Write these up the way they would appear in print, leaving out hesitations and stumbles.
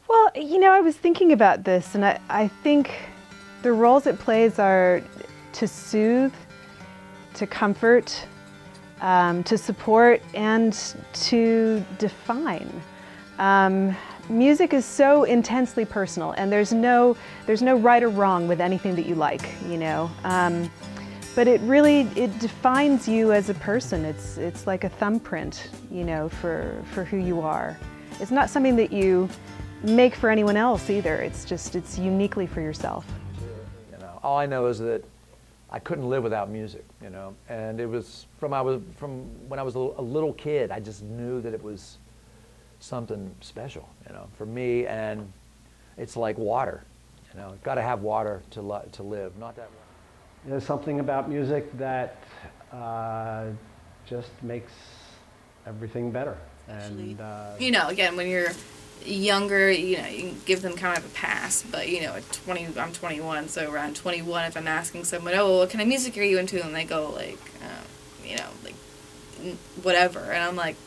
Well, I was thinking about this, and I think the roles it plays are to soothe, to comfort, to support, and to define. Music is so intensely personal, and there's no right or wrong with anything that you like, but it defines you as a person. It's like a thumbprint, for who you are. It's not something that you make for anyone else either. It's uniquely for yourself. All I know is that I couldn't live without music, and it was from when I was a little kid. I just knew that it was something special, for me, and it's like water, got to have water to live, not that. There's something about music that just makes everything better. And again, when you're younger, you can give them kind of a pass, but at 20, I'm 21, so around 21, if I'm asking someone, oh, what kind of music are you into, and they go like, like whatever, and I'm like,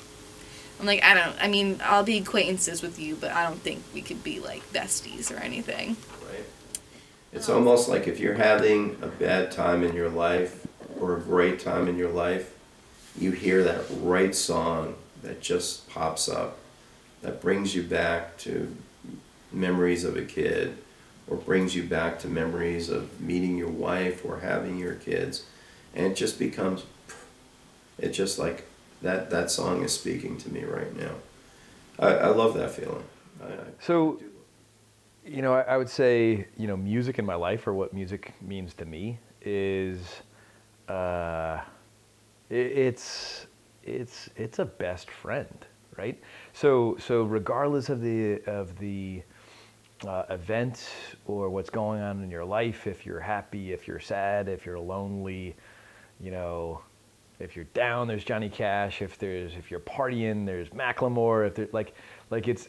I'll be acquaintances with you, but I don't think we could be like besties or anything. Right. It's almost like if you're having a bad time in your life or a great time in your life, you hear that right song that just pops up, that brings you back to memories of a kid, or brings you back to memories of meeting your wife or having your kids, and it just becomes, it's just like that song is speaking to me right now. I love that feeling. I would say, music in my life, or what music means to me, is it's a best friend, right? So regardless of the event or what's going on in your life, if you're happy, if you're sad, if you're lonely, if you're down, there's Johnny Cash. If you're partying, there's Macklemore. If there's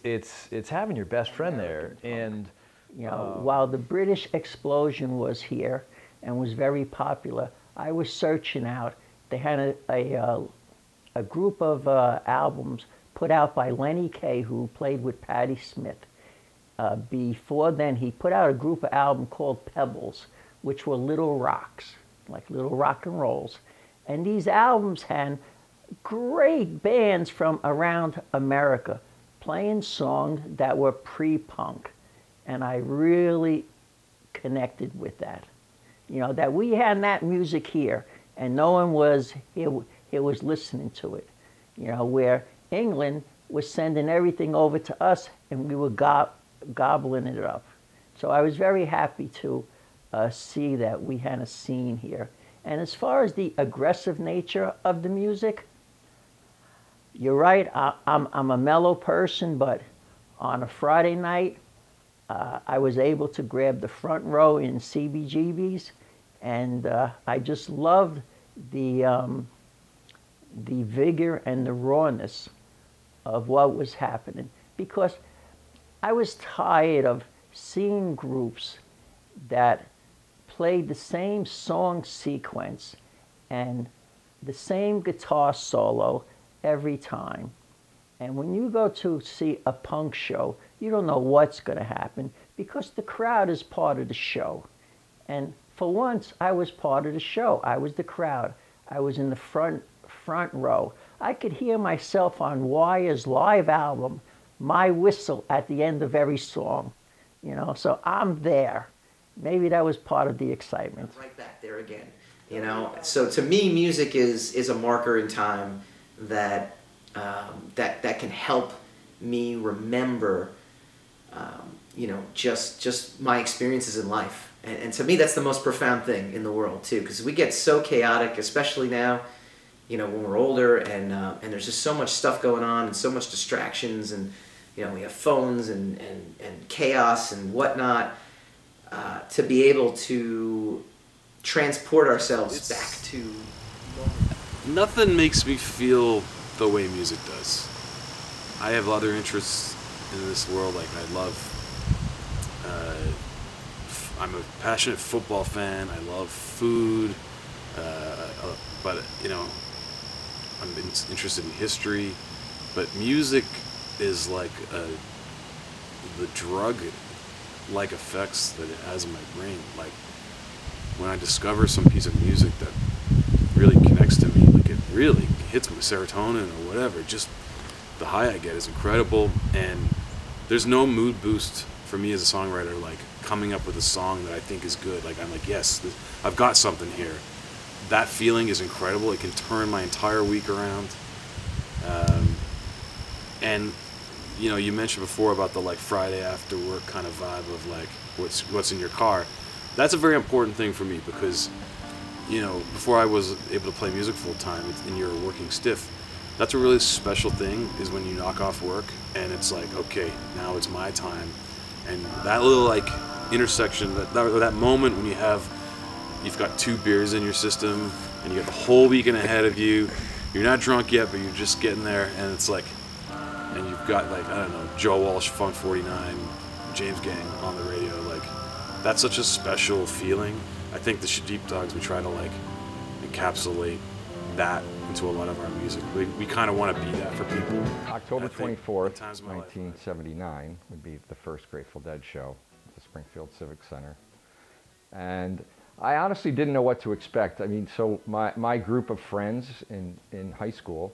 it's having your best friend there. And while the British explosion was here and was very popular, I was searching out. They had a group of albums put out by Lenny Kaye, who played with Patti Smith. Before then, he put out a group of albums called Pebbles, which were little rocks, like little rock and rolls. And these albums had great bands from around America playing songs that were pre-punk. And I really connected with that. That we had that music here, and no one was listening to it. Where England was sending everything over to us, and we were gobbling it up. So I was very happy to see that we had a scene here. And as far as the aggressive nature of the music, you're right, I'm a mellow person, but on a Friday night, I was able to grab the front row in CBGB's, and I just loved the vigor and the rawness of what was happening, because I was tired of seeing groups that played the same song sequence and the same guitar solo every time. And when you go to see a punk show, you don't know what's going to happen, because the crowd is part of the show. And for once, I was part of the show. I was the crowd. I was in the front row. I could hear myself on Wire's live album, My Whistle, at the end of every song. So I'm there. Maybe that was part of the excitement. Right back there again, So to me, music is a marker in time that that can help me remember, just my experiences in life. And to me, that's the most profound thing in the world too, because we get so chaotic, especially now, when we're older, and there's just so much stuff going on and so much distractions, and we have phones and chaos and whatnot. To be able to transport ourselves back to normal. Nothing makes me feel the way music does. I have other interests in this world. Like I'm a passionate football fan. I love food, but I'm interested in history. But music is like the drug-like effects that it has in my brain. Like when I discover some piece of music that really connects to me, like it really hits me with serotonin or whatever, just the high I get is incredible. And there's no mood boost for me as a songwriter like coming up with a song that I think is good. Like I'm like, yes, I've got something here. That feeling is incredible. It can turn my entire week around. And you know, you mentioned before about the like Friday after work kind of vibe of like what's in your car. That's a very important thing for me because, you know, before I was able to play music full time and you're working stiff, that's a really special thing is when you knock off work and it's like, okay, now it's my time. And that little like intersection, that moment when you've got 2 beers in your system and you got the whole weekend ahead of you, you're not drunk yet, but you're just getting there, and it's like, and you've got like, I don't know, Joe Walsh, Funk 49, James Gang on the radio, like, that's such a special feeling. I think the Deep Dogs, we try to like encapsulate that into a lot of our music. We kind of want to be that for people. October 24th, 1979 would be the first Grateful Dead show at the Springfield Civic Center. And I honestly didn't know what to expect. I mean, so my group of friends in high school,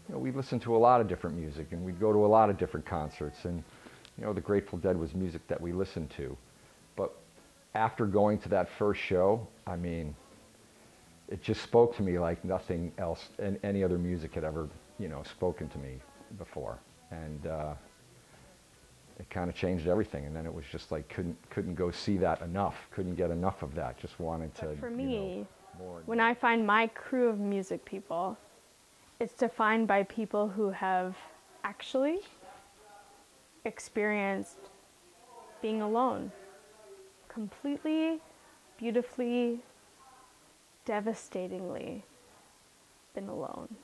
you know, we listened to a lot of different music and we'd go to a lot of different concerts, and you know, the Grateful Dead was music that we listened to. But after going to that first show, I mean, it just spoke to me like nothing else and any other music had ever, you know, spoken to me before. And it kind of changed everything. And then it was just like, couldn't go see that enough. Couldn't get enough of that. Just wanted to, but for me, you know, more. When I find my crew of music people, it's defined by people who have actually experienced being alone. Completely, beautifully, devastatingly been alone.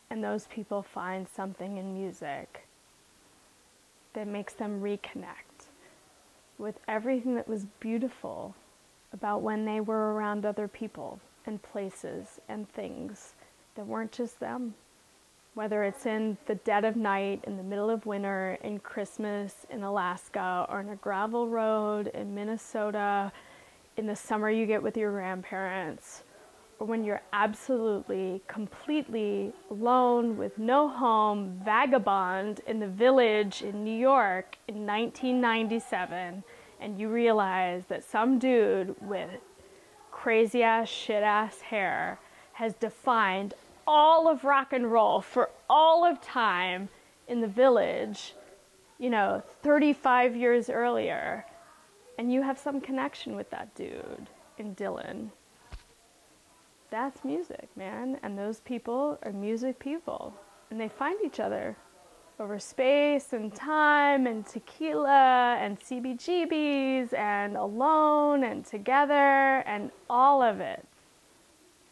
And those people find something in music that makes them reconnect with everything that was beautiful about when they were around other people and places and things that weren't just them. Whether it's in the dead of night, in the middle of winter, in Christmas, in Alaska, or in a gravel road in Minnesota, in the summer you get with your grandparents, or when you're absolutely, completely alone with no home, vagabond in the village in New York in 1997, and you realize that some dude with crazy ass, shit ass hair has defined all of rock and roll for all of time in the village, you know, 35 years earlier, and you have some connection with that dude in Dylan. That's music, man. And those people are music people. And they find each other over space and time and tequila and CBGBs and alone and together and all of it.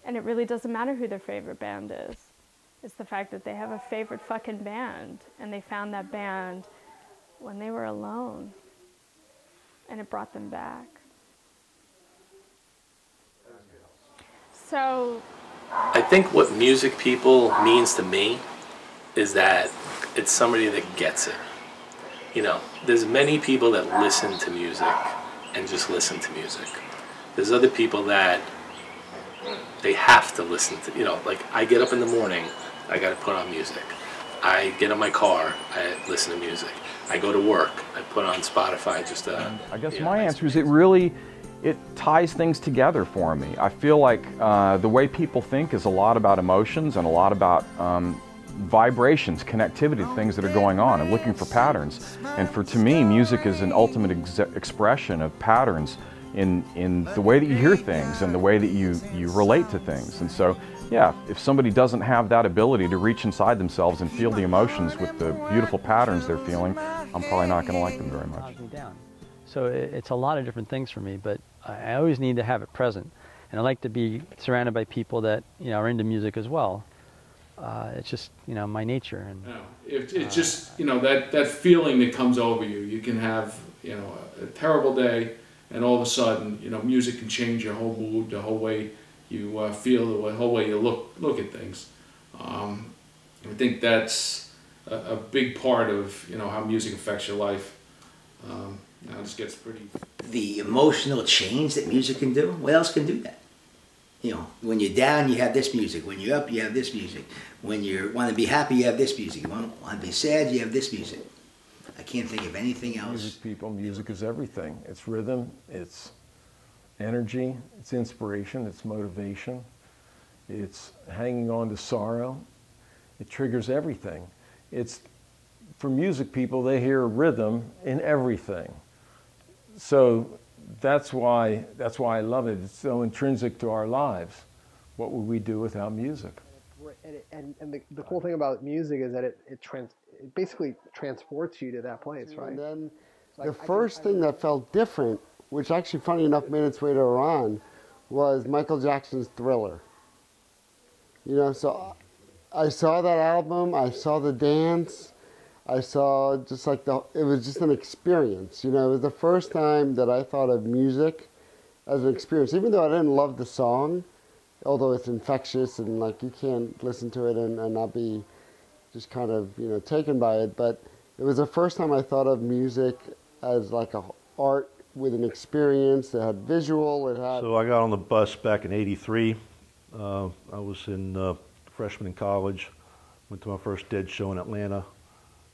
And it really doesn't matter who their favorite band is. It's the fact that they have a favorite fucking band, and they found that band when they were alone, and it brought them back. So I think what music people means to me is that it's somebody that gets it. You know, there's many people that listen to music and just listen to music. There's other people that they have to listen to, you know, like I get up in the morning, I got to put on music. I get in my car, I listen to music. I go to work, I put on Spotify just to... I guess my answer is it ties things together for me. I feel like the way people think is a lot about emotions and a lot about vibrations, connectivity, things that are going on and looking for patterns. And to me, music is an ultimate expression of patterns in the way that you hear things and the way that you relate to things. And so, yeah, if somebody doesn't have that ability to reach inside themselves and feel the emotions with the beautiful patterns they're feeling, I'm probably not going to like them very much. So it's a lot of different things for me, but I always need to have it present. And I like to be surrounded by people that, you know, are into music as well. It's just, you know, my nature. And it's just, you know, that feeling that comes over you. You can have, you know, a terrible day, and all of a sudden, you know, music can change your whole mood, the whole way you feel, the whole way you look at things. I think that's a big part of, you know, how music affects your life. Now this gets pretty... The emotional change that music can do, what else can do that? You know, when you're down, you have this music. When you're up, you have this music. When you want to be happy, you have this music. You want to be sad, you have this music. I can't think of anything else. Music, people, music is everything. It's rhythm, it's energy, it's inspiration, it's motivation, it's hanging on to sorrow. It triggers everything. It's, for music people, they hear rhythm in everything. So that's why I love it. It's so intrinsic to our lives. What would we do without music? And the cool thing about music is that it basically transports you to that place, right? And then the first thing that felt different, which actually, funny enough, made its way to Iran, was Michael Jackson's Thriller. You know, so I saw that album, I saw the dance, I saw just like it was just an experience. You know, it was the first time that I thought of music as an experience, even though I didn't love the song, although it's infectious and like you can't listen to it and not be just kind of, you know, taken by it. But it was the first time I thought of music as like a art with an experience that had visual, it had... So I got on the bus back in '83. I was in freshman in college, went to my first Dead show in Atlanta,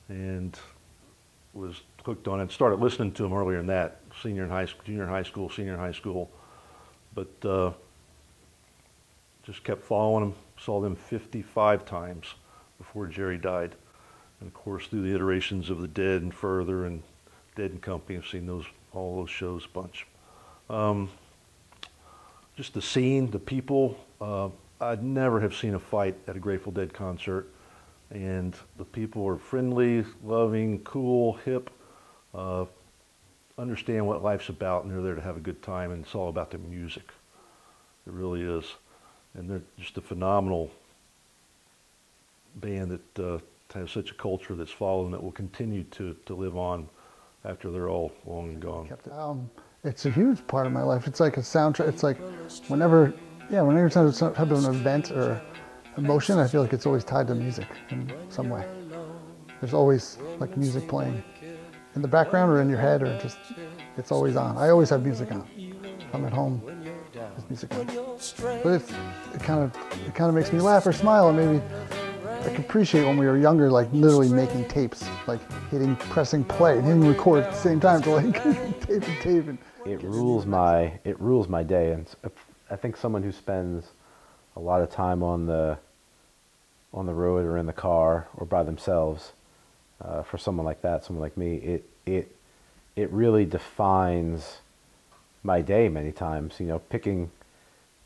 and was hooked on it. Started listening to them earlier than that, junior in high school. But just kept following them, saw them 55 times before Jerry died. And of course, through the iterations of the Dead and Further and Dead and Company, I've seen all those shows a bunch. Just the scene, the people. I'd never have seen a fight at a Grateful Dead concert. And the people are friendly, loving, cool, hip, understand what life's about, and they're there to have a good time, and it's all about the music. It really is. And they're just a phenomenal band that has such a culture that's following that will continue to live on after they're all long and gone. It's a huge part of my life. It's like a soundtrack. It's like whenever there's some type of an event or emotion, I feel like it's always tied to music in some way. There's always like music playing in the background or in your head, or just it's always on. I always have music on. If I'm at home, there's music on. But it kind of makes me laugh or smile, and maybe I can appreciate when we were younger, like literally making tapes, like pressing play and hitting record at the same time to like tape and tape. And it rules my day, and I think someone who spends a lot of time on the road or in the car or by themselves, for someone like that, someone like me, it really defines my day many times. You know, picking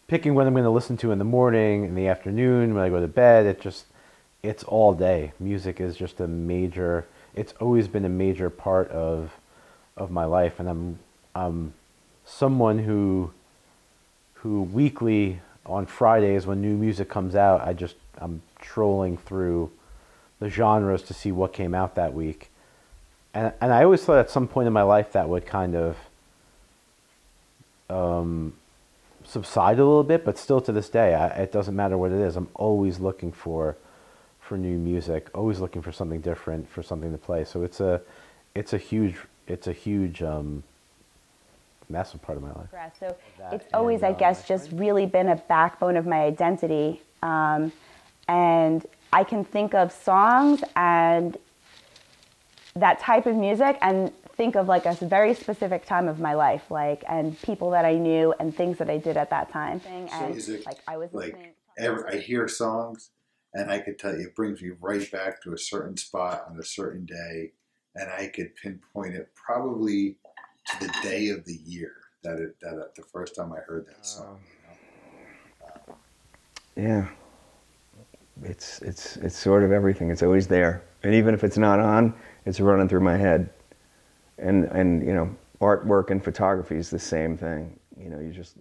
what I'm going to listen to in the morning, in the afternoon, when I go to bed. It's all day. Music is just it's always been a major part of my life, and I'm someone who weekly on Fridays when new music comes out, I'm trolling through the genres to see what came out that week. And I always thought at some point in my life that would kind of subside a little bit, but still to this day, it doesn't matter what it is. I'm always looking for new music, always looking for something different, for something to play. So it's a huge massive part of my life. So it's always, I guess, just really been a backbone of my identity. And I can think of songs and that type of music and think of like a very specific time of my life, and people that I knew and things that I did at that time. So is it I hear songs and I could tell you, it brings me right back to a certain spot on a certain day, and I could pinpoint it probably to the day of the year that the first time I heard that song. Yeah, it's sort of everything. It's always there, and even if it's not on, it's running through my head. And you know, artwork and photography is the same thing. You know, you just